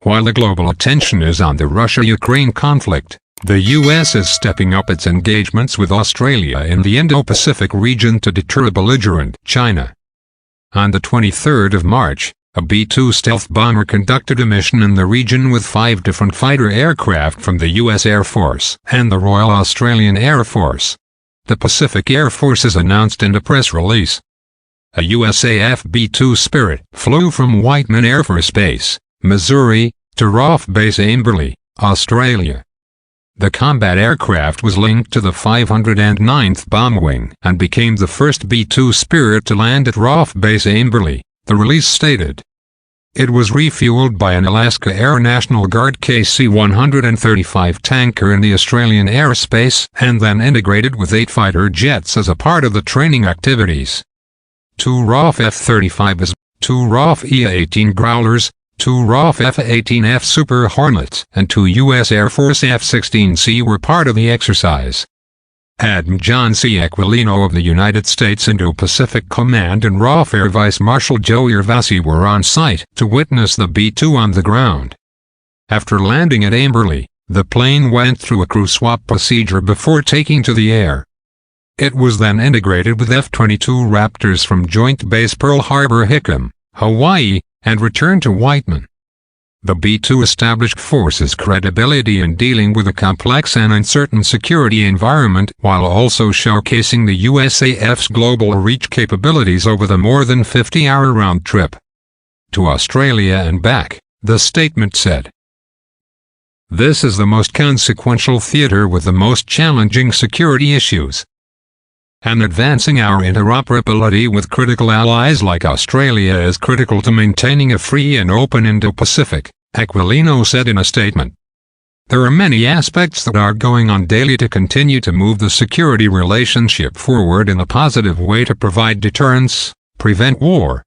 While the global attention is on the Russia-Ukraine conflict, the U.S. is stepping up its engagements with Australia in the Indo-Pacific region to deter a belligerent China. On the 23rd of March, a B-2 stealth bomber conducted a mission in the region with 5 different fighter aircraft from the U.S. Air Force and the Royal Australian Air Force. The Pacific Air Forces announced in a press release. A USAF B-2 Spirit flew from Whiteman Air Force Base, Missouri, to RAAF Base Amberley, Australia. The combat aircraft was linked to the 509th Bomb Wing and became the first B-2 Spirit to land at RAAF Base Amberley, the release stated. It was refueled by an Alaska Air National Guard KC-135 tanker in the Australian airspace and then integrated with 8 fighter jets as a part of the training activities. 2 RAAF F-35s, 2 RAAF EA-18 Growlers, 2 RAAF FA-18F Super Hornets, and 2 U.S. Air Force F-16C were part of the exercise. Admiral John C. Aquilino of the United States Indo-Pacific Command and RAAF Air Vice Marshal Joe Gervasi were on site to witness the B-2 on the ground. After landing at Amberley, the plane went through a crew swap procedure before taking to the air. It was then integrated with F-22 Raptors from Joint Base Pearl Harbor-Hickam, Hawaii, and returned to Whiteman. The B-2 established forces credibility in dealing with a complex and uncertain security environment while also showcasing the USAF's global reach capabilities over the more than 50-hour round trip to Australia and back, the statement said. This is the most consequential theater with the most challenging security issues. And advancing our interoperability with critical allies like Australia is critical to maintaining a free and open Indo-Pacific, Aquilino said in a statement. There are many aspects that are going on daily to continue to move the security relationship forward in a positive way to provide deterrence, prevent war,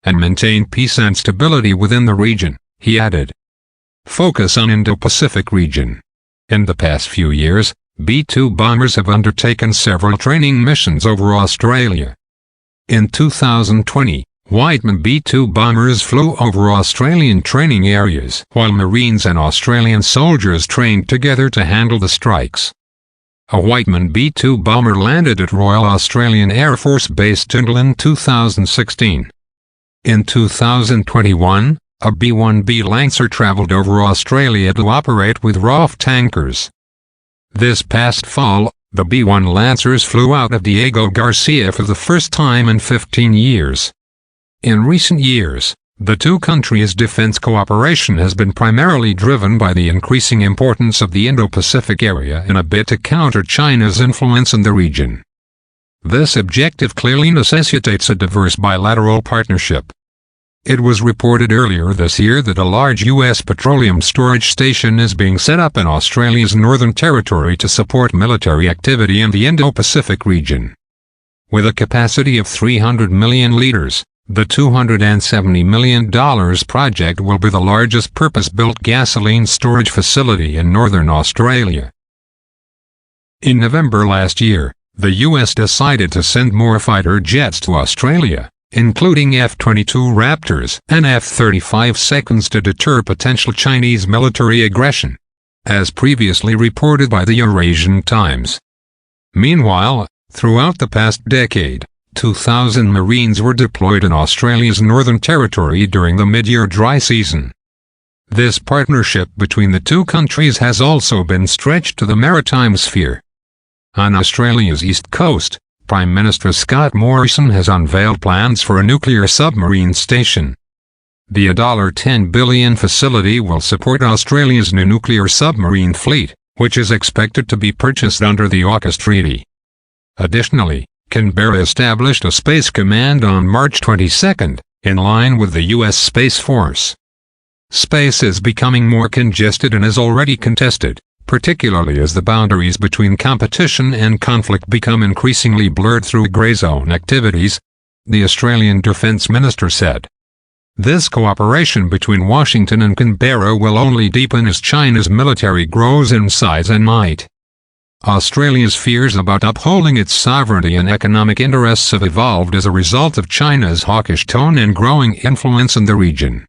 and maintain peace and stability within the region, he added. Focus on Indo-Pacific region. In the past few years, B-2 bombers have undertaken several training missions over Australia. In 2020, Whiteman B-2 bombers flew over Australian training areas while Marines and Australian soldiers trained together to handle the strikes. A Whiteman B-2 bomber landed at Royal Australian Air Force Base Tyndall in 2016. In 2021, a B-1B Lancer travelled over Australia to operate with RAAF tankers. This past fall, the B-1 Lancers flew out of Diego Garcia for the first time in 15 years. In recent years, the two countries' defense cooperation has been primarily driven by the increasing importance of the Indo-Pacific area in a bid to counter China's influence in the region. This objective clearly necessitates a diverse bilateral partnership. It was reported earlier this year that a large U.S. petroleum storage station is being set up in Australia's Northern Territory to support military activity in the Indo-Pacific region. With a capacity of 300 million litres, the $270 million project will be the largest purpose-built gasoline storage facility in northern Australia. In November last year, the U.S. decided to send more fighter jets to Australia, including F-22 Raptors and F-35 seconds to deter potential Chinese military aggression, as previously reported by the Eurasian Times. Meanwhile, throughout the past decade, 2,000 Marines were deployed in Australia's Northern Territory during the mid-year dry season. This partnership between the two countries has also been stretched to the maritime sphere. On Australia's east coast, Prime Minister Scott Morrison has unveiled plans for a nuclear submarine station. The $10 billion facility will support Australia's new nuclear submarine fleet, which is expected to be purchased under the AUKUS Treaty. Additionally, Canberra established a Space Command on March 22, in line with the U.S. Space Force. Space is becoming more congested and is already contested, particularly as the boundaries between competition and conflict become increasingly blurred through grey zone activities, the Australian Defence Minister said. This cooperation between Washington and Canberra will only deepen as China's military grows in size and might. Australia's fears about upholding its sovereignty and economic interests have evolved as a result of China's hawkish tone and growing influence in the region.